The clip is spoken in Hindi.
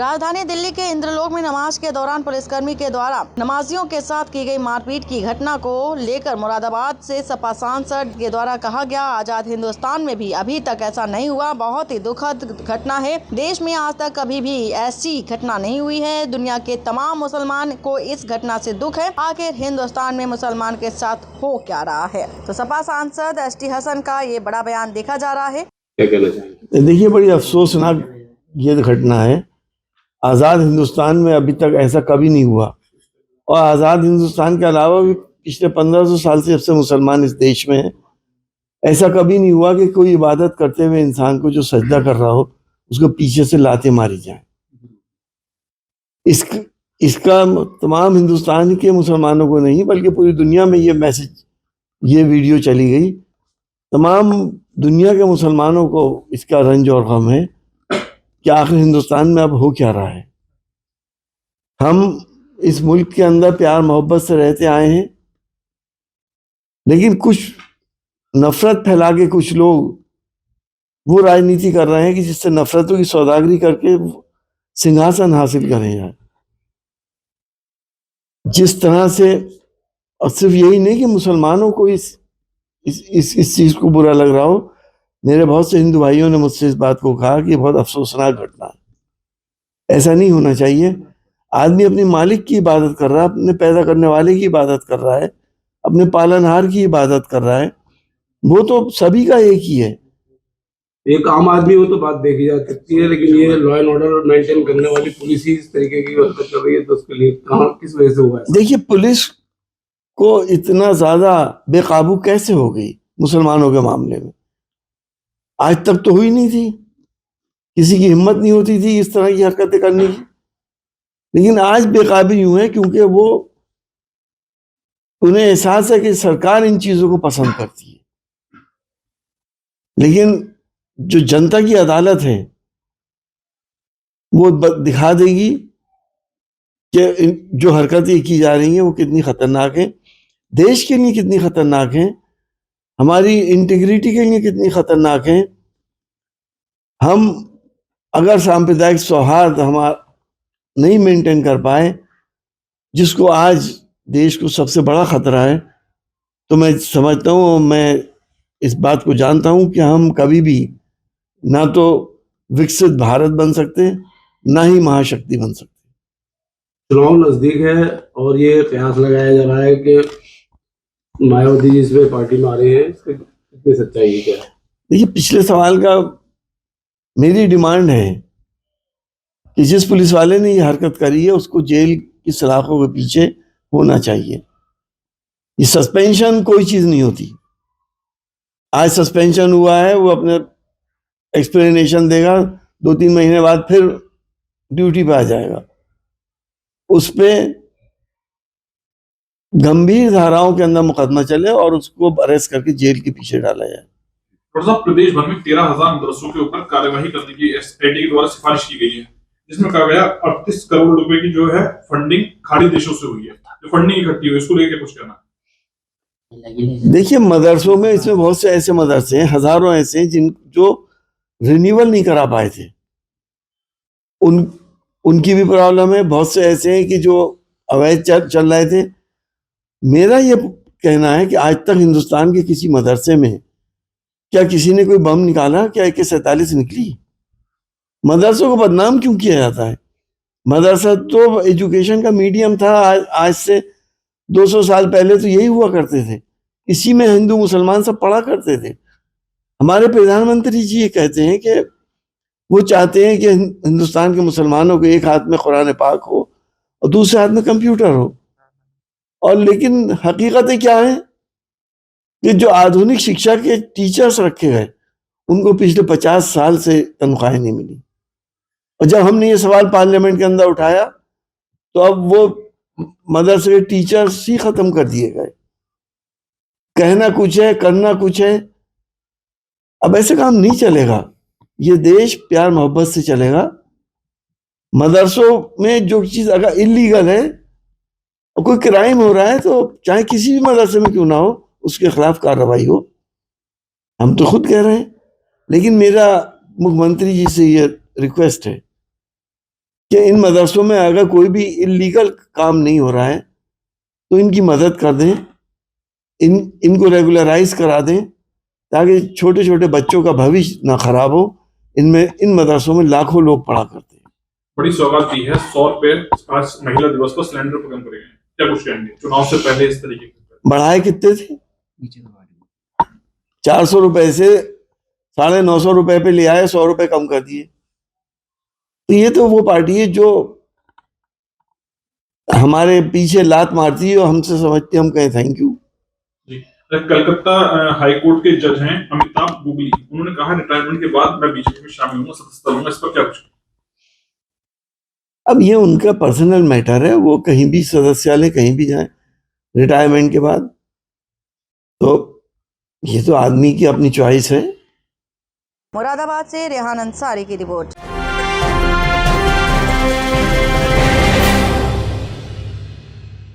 राजधानी दिल्ली के इंद्रलोक में नमाज के दौरान पुलिसकर्मी के द्वारा नमाजियों के साथ की गई मारपीट की घटना को लेकर मुरादाबाद से सपा सांसद के द्वारा कहा गया, आजाद हिंदुस्तान में भी अभी तक ऐसा नहीं हुआ। बहुत ही दुखद घटना है। देश में आज तक कभी भी ऐसी घटना नहीं हुई है। दुनिया के तमाम मुसलमान को इस घटना से दुख है। आखिर हिंदुस्तान में मुसलमान के साथ हो क्या रहा है? तो सपा सांसद एसटी हसन का ये बड़ा बयान देखा जा रहा है। क्या कहना चाहेंगे? देखिए, बड़ी अफसोसनाक ये घटना है। आज़ाद हिंदुस्तान में अभी तक ऐसा कभी नहीं हुआ, और आज़ाद हिंदुस्तान के अलावा भी पिछले 1500 साल से जब से मुसलमान इस देश में हैं, ऐसा कभी नहीं हुआ कि कोई इबादत करते हुए इंसान को जो सजदा कर रहा हो उसको पीछे से लाते मारी जाए। इसका तमाम हिंदुस्तान के मुसलमानों को नहीं बल्कि पूरी दुनिया में ये मैसेज, ये वीडियो चली गई। तमाम दुनिया के मुसलमानों को इसका रंज और गम है कि आखिर हिंदुस्तान में अब हो क्या रहा है। हम इस मुल्क के अंदर प्यार मोहब्बत से रहते आए हैं, लेकिन कुछ नफरत फैला के कुछ लोग वो राजनीति कर रहे हैं कि जिससे नफरतों की सौदागरी करके सिंहासन हासिल करें यार। जिस तरह से, और सिर्फ यही नहीं कि मुसलमानों को इस चीज को बुरा लग रहा हो, मेरे बहुत से हिंदू भाइयों ने मुझसे इस बात को कहा कि बहुत अफसोसनाक घटना है। ऐसा नहीं होना चाहिए। आदमी अपने मालिक की इबादत कर रहा है, अपने पैदा करने वाले की इबादत कर रहा है, अपने पालनहार की इबादत कर रहा है। वो तो सभी का एक ही है। एक आम आदमी हो तो बात देखी जा सकती है, लेकिन ये लॉ एंड ऑर्डर मेंटेन करने वाली पुलिस ही इस तरीके की हरकत कर रही है, तो उसके लिए कहाँ किस वजह से हुआ है? देखिए, पुलिस को इतना ज्यादा बेकाबू कैसे हो गई मुसलमानों के मामले में? आज तक तो हुई नहीं थी, किसी की हिम्मत नहीं होती थी इस तरह की हरकतें करने की। लेकिन आज बेकाबू यूं है क्योंकि वो उन्हें एहसास है कि सरकार इन चीजों को पसंद करती है। लेकिन जो जनता की अदालत है वो दिखा देगी कि जो हरकतें की जा रही हैं वो कितनी खतरनाक है, देश के लिए कितनी खतरनाक है, हमारी इंटीग्रिटी के लिए कितनी खतरनाक है। हम अगर सांप्रदायिक सौहार्द हमारा नहीं मेंटेन कर पाए, जिसको आज देश को सबसे बड़ा खतरा है, तो मैं समझता हूँ, मैं इस बात को जानता हूँ कि हम कभी भी ना तो विकसित भारत बन सकते, ना ही महाशक्ति बन सकते। चुनाव नजदीक है और ये कयास लगाया जा रहा है कि मायावती जी इस पे पार्टी में आ रही है, इसकी कितनी सच्चाई है क्या है? देखिए, पिछले सवाल का मेरी डिमांड है कि जिस पुलिस वाले ने ये हरकत करी है उसको जेल की सलाखों के पीछे होना चाहिए। ये सस्पेंशन कोई चीज नहीं होती। आज सस्पेंशन हुआ है, वो अपने एक्सप्लेनेशन देगा, 2-3 महीने बाद फिर ड्यूटी पे आ जाएगा। उस पे गंभीर धाराओं के अंदर मुकदमा चले और उसको अरेस्ट करके जेल के पीछे डाला जाए। प्रदेश भर में 13,000 मदरसों के ऊपर कार्यवाही करने की एसआईटी के द्वारा सिफारिश की गई है, जिसमें कहा गया 38 करोड़ रुपए की जो है फंडिंग खाड़ी देशों से हुई है। जो फंडिंग इकट्ठी हुई इसको लेकर कुछ कहना? देखिए, मदरसों में इसमें बहुत से ऐसे मदरसे हैं, हजारों ऐसे हैं जो रिन्यूअल नहीं करा पाए थे। उनकी भी प्रॉब्लम है। बहुत से ऐसे हैं कि जो अवैध चल रहे थे। मेरा ये कहना है कि आज तक हिंदुस्तान के किसी मदरसे में क्या किसी ने कोई बम निकाला? क्या AK-47 निकली? मदरसों को बदनाम क्यों किया जाता है? मदरसा तो एजुकेशन का मीडियम था। आज से 200 साल पहले तो यही हुआ करते थे। इसी में हिंदू मुसलमान सब पढ़ा करते थे। हमारे प्रधानमंत्री जी ये कहते हैं कि वो चाहते हैं कि हिंदुस्तान के मुसलमानों के एक हाथ में कुरान पाक हो और दूसरे हाथ में कंप्यूटर हो। और लेकिन हकीकतें क्या है कि जो आधुनिक शिक्षा के टीचर्स रखे गए उनको पिछले 50 साल से तनख्वाहें नहीं मिली। और जब हमने ये सवाल पार्लियामेंट के अंदर उठाया तो अब वो मदरसे के टीचर्स ही खत्म कर दिए गए। कहना कुछ है, करना कुछ है। अब ऐसे काम नहीं चलेगा। ये देश प्यार मोहब्बत से चलेगा। मदरसों में जो चीज अगर इलीगल है और कोई क्राइम हो रहा है तो चाहे किसी भी मदरसे में क्यों ना हो, उसके खिलाफ कार्रवाई हो। हम तो खुद कह रहे हैं। लेकिन मेरा मुख्यमंत्री जी से ये रिक्वेस्ट है कि इन मदरसों में अगर कोई भी इलीगल काम नहीं हो रहा है तो इनकी मदद कर दें, इनको रेगुलराइज करा दें ताकि छोटे छोटे बच्चों का भविष्य ना खराब हो। इन मदरसों में लाखों लोग पढ़ा करते हैं। बड़ी सौगात दी है, 100 रुपए आज महिला दिवस पर सिलेंडर पर कम करेंगे, क्या कुछ कहेंगे? चुनाव से पहले इस तरीके के बढ़ाए कितने थे? 400 रुपए से 950 रुपए पे ले आए, 100 रुपए कम कर दिए। तो ये तो वो पार्टी है जो हमारे पीछे लात मारती है और हमसे समझती हम कहें थैंक यू। जी, कलकत्ता हाई कोर्ट के जज हैं अमिताभ गुगली, उन्होंने कहा रिटायरमेंट के बाद मैं बीजेपी में शामिल होऊंगा, सदस्यता लूंगा, इस पर क्या कुछ? अब ये उनका पर्सनल मैटर है, वो कहीं भी सदस्यालय कहीं भी जाए रिटायरमेंट के बाद, तो ये तो आदमी की अपनी चॉइस है। मुरादाबाद से रेहान अंसारी की रिपोर्ट।